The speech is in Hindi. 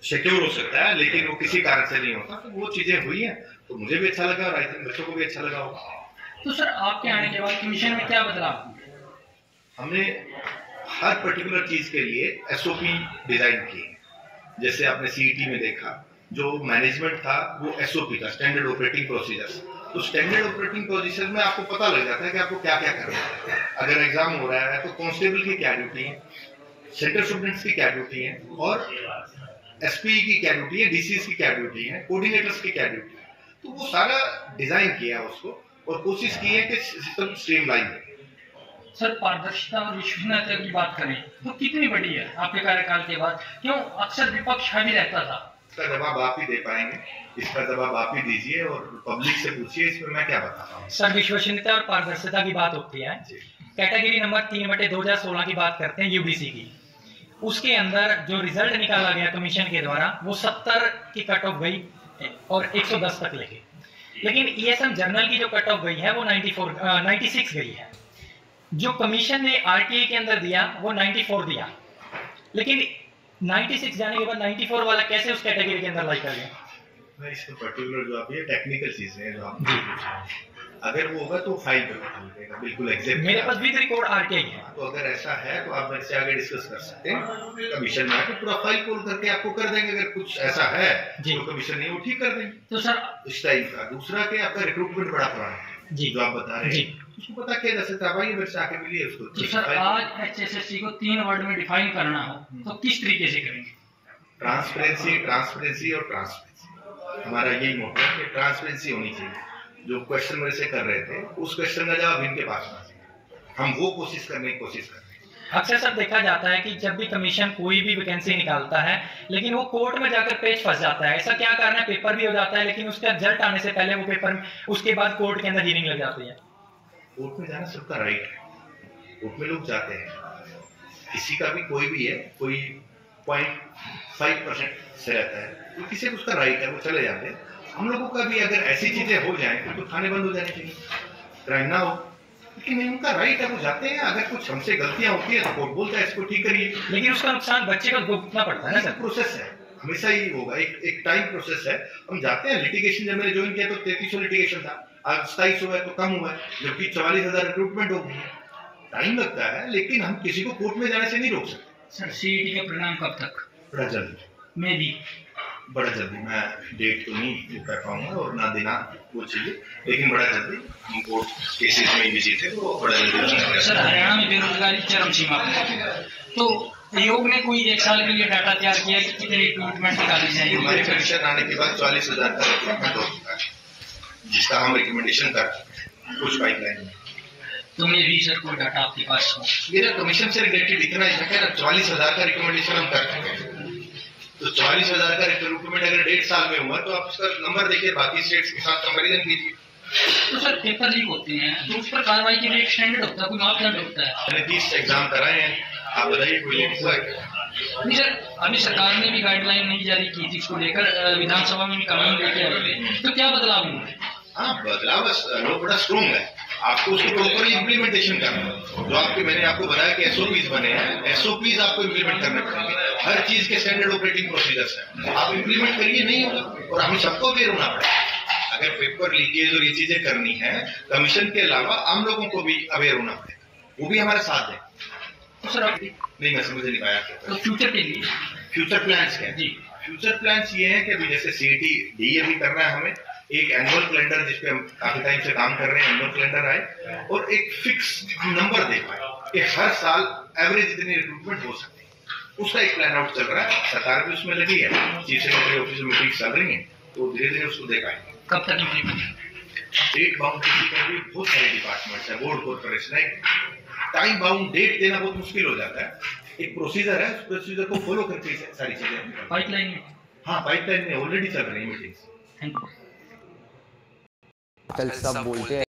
सिक्योर हो सकता है, लेकिन वो किसी कारण से नहीं होता। तो वो चीजें हुई हैं, तो मुझे भी अच्छा लगा और आई थिंक बच्चों को भी अच्छा लगा होगा। तो सर आपके आने के बाद कमीशन में क्या बदलाव हुए? हमने हर पर्टिकुलर चीज के लिए एसओपी डिजाइन किए। जैसे आपने सीईटी में देखा, जो मैनेजमेंट था वो एसओपी था, स्टैंडर्ड ऑपरेटिंग प्रोसीजर्स। तो स्टैंडर्ड ऑपरेटिंग प्रोसीजर में आपको पता लग जाता है कि आपको क्या क्या करना है। अगर एग्जाम हो रहा है तो कांस्टेबल की क्या ड्यूटी है, सेंटर स्टूडेंट्स की क्या ड्यूटी है, और एसपी की क्या ड्यूटी है, डीसीएस की क्या ड्यूटी है, कोऑर्डिनेटर्स की क्या ड्यूटी है। तो वो सारा डिजाइन किया उसको और कोशिश की है कि सिस्टम स्ट्रीमलाइन हो। सर पारदर्शिता और विश्वसनीयता की बात करें तो कितनी बड़ी है आपके कार्यकाल के बाद? क्यों अक्सर विपक्ष हावी रहता था? इसका जवाब आप ही दे पाएंगे, इसका जवाब आप ही दीजिए और पब्लिक से पूछिए, इसमें मैं क्या बता पाऊँ। सर विश्वसनीयता और पारदर्शिता की बात होती है, कैटेगरी नंबर 3/2016 की बात करते हैं यूडीसी की। उसके अंदर जो रिजल्ट निकाला गया कमीशन के द्वारा वो 70 की कट ऑफ गई और 110 तक लेके, लेकिन ईएसएम जर्नल की जो कट ऑफ गई है वो 96 गई है। जो कमीशन ने आरटीए के अंदर दिया वो 94 दिया, लेकिन 96 जाने के बाद 94 वाला कैसे उस कैटेगरी के अंदर लाई कर गया? मैं इसको पर्टिकुलर जो आप ये टेक्निकल चीजें हैं जो आप पूछ रहे हैं, अगर वो होगा तो फाइल पे बताइएगा, बिल्कुल एग्जैक्ट। मेरे पास भी रिकॉर्ड आरटीआई है। तो अगर ऐसा है तो आप मेरे से आगे डिस्कस कर सकते हैं, कमीशन में आके पूरा फाइल कॉल करके आपको कर देंगे। अगर कुछ ऐसा है जो कमीशन नहीं वो ठीक कर देंगे। तो सर इस टाइप का दूसरा के आपका रिक्रूटमेंट बड़ा पुराना है जी, जो आप बता रहे हैं उसको पता क्या जा सकता है, मेरे से आके मिलिए उसको। तो सर आज एचएसएससी को 3 वर्ड में डिफाइन करना हो तो किस तरीके से करेंगे? ट्रांसपेरेंसी, ट्रांसपेरेंसी और ट्रांसपेरेंसी। हमारा यही मोटो है कि ट्रांसपेरेंसी होनी चाहिए। जो क्वेश्चन मेरे से कर रहे थे उस क्वेश्चन का जवाब इनके पास होना चाहिए, हम वो कोशिश करने की कोशिश कर रहे हैं। अक्सर सब देखा जाता है कि जब भी कमीशन कोई भी वैकेंसी निकालता है लेकिन वो कोर्ट में जाकर पेज फंस जाता है। ऐसा क्या कारण है? पेपर भी हो जाता है लेकिन उसका रिजल्ट आने से पहले वो पेपर उसके बाद कोर्ट के अंदर हियरिंग लग जाती है। कोर्ट में जाना सबका राइट है, कोर्ट में लोग जाते हैं, किसी का भी कोई भी है, कोई 0.5% से रहता है तो किसी को उसका राइट है, वो चले जाते हैं। हम लोगों का भी अगर ऐसी चीजें हो जाए तो थाने बंद हो जाने चाहिए, क्राइम ना हो, लेकिन उनका राइट है, वो जाते हैं। अगर कुछ हमसे गलतियां होती है तो कोर्ट बोलता है इसको ठीक करिए, लेकिन उसका नुकसान बच्चे को भुगतना पड़ता है ना सर। प्रोसेस है, हमेशा ही होगा, एक टाइम प्रोसेस है। हम जाते हैं लिटिगेशन, जब मैंने ज्वाइन किया तो 3300 लिटिगेशन था, आज 2700 है तो कम हुआ है, जबकि 44,000 रिक्रूटमेंट हो गई है। टाइम लगता है लेकिन हम किसी को कोर्ट में जाने से नहीं रोक सकते। सर सीईटी का परिणाम कब तक? बड़ा जल्दी, मैं भी बड़ा जल्दी। मैं डेट तो नहीं कर पाऊंगा और ना देना वो चाहिए, लेकिन बड़ा जल्दी हम कोर्ट केसेस में बिजी थे तो बड़ा जल्दी। सर हरियाणा में बेरोजगारी चरम सीमा पर, तो आयोग ने कोई 1 साल के लिए डाटा तैयार किया कि कितने रिक्रूटमेंट निकाले जाएंगे? हमारे कमीशन आने के बाद 44,000 का रिक्रूटमेंट हो चुका है, जिसका हम रिकमेंडेशन कर चुके हैं कुछ पाइपलाइन में। तो मैं भी सर कोई डाटा आपके पास हो? मेरा कमीशन से रिलेटेड इतना है ना, 44,000 का रिकमेंडेशन हम कर चुके हैं। तो 44,000 का रिक्रूटमेंट अगर 1.5 साल में हुआ तो आप उसका नंबर देखिए, बाकी स्टेट्स के साथ कंपैरिजन कीजिए। तो सर पेपर लीक होते हैं तो उस पर कार्रवाई के लिए एक स्टैंडर्ड होता है, कोई मापदंड होता है? मैंने 30 एग्जाम कराए हैं, आप बताइए कोई लीक हुआ है? नहीं सर, अभी सरकार ने भी गाइडलाइन नहीं जारी की थी, इसको लेकर विधानसभा में भी कानून लेके आए थे, तो क्या बदलाव हुआ? हाँ बदलाव, लोग बड़ा स्ट्रॉन्ग है, आपको उसको प्रॉपरली इम्प्लीमेंटेशन करना है। जो आपके मैंने आपको बताया कि एसओपीज बने हैं, एसओपीज आपको इम्प्लीमेंट करने पड़ेंगे। हर चीज के स्टैंडर्ड ऑपरेटिंग प्रोसीजर्स हैं, आप इम्प्लीमेंट करिए, नहीं होगा और हमें सबको अवेयर होना पड़ेगा। अगर पेपर लीकेज और ये चीजें करनी है, कमीशन के अलावा आम लोगों को भी अवेयर होना पड़ेगा, वो भी हमारे साथ है। तो सर नहीं मैं समझ नहीं पाया। तो फ्यूचर के लिए फ्यूचर प्लान्स क्या है जी? फ्यूचर प्लान्स ये है कि अभी जैसे सीईटी डी भी करना है हमें, एक एनुअल कैलेंडर जिसपे हम काफी टाइम से काम कर रहे हैं, एनुअल कैलेंडर आए और एक फिक्स नंबर दे पाए कि हर साल एवरेज इतनी रिक्रूटमेंट हो सकती है, उसका एक प्लान आउट चल रहा है। सरकार भी उसमें लगी है, चीफ सेक्रेटरी ऑफिस में मीटिंग चल रही है, तो धीरे धीरे उसको दे पाएंगे। कब तक इम्प्लीमेंट? डेट बाउंड किसी का भी बहुत सारे डिपार्टमेंट्स है, बोर्ड कॉर्पोरेशन है, टाइम बाउंड डेट देना बहुत मुश्किल हो जाता है। एक प्रोसीजर है, उस प्रोसीजर को फॉलो करके सारी चीजें पाइपलाइन में। हाँ पाइपलाइन में ऑलरेडी चल रही है मीटिंग्स। Thank you. कल सब बोलते हैं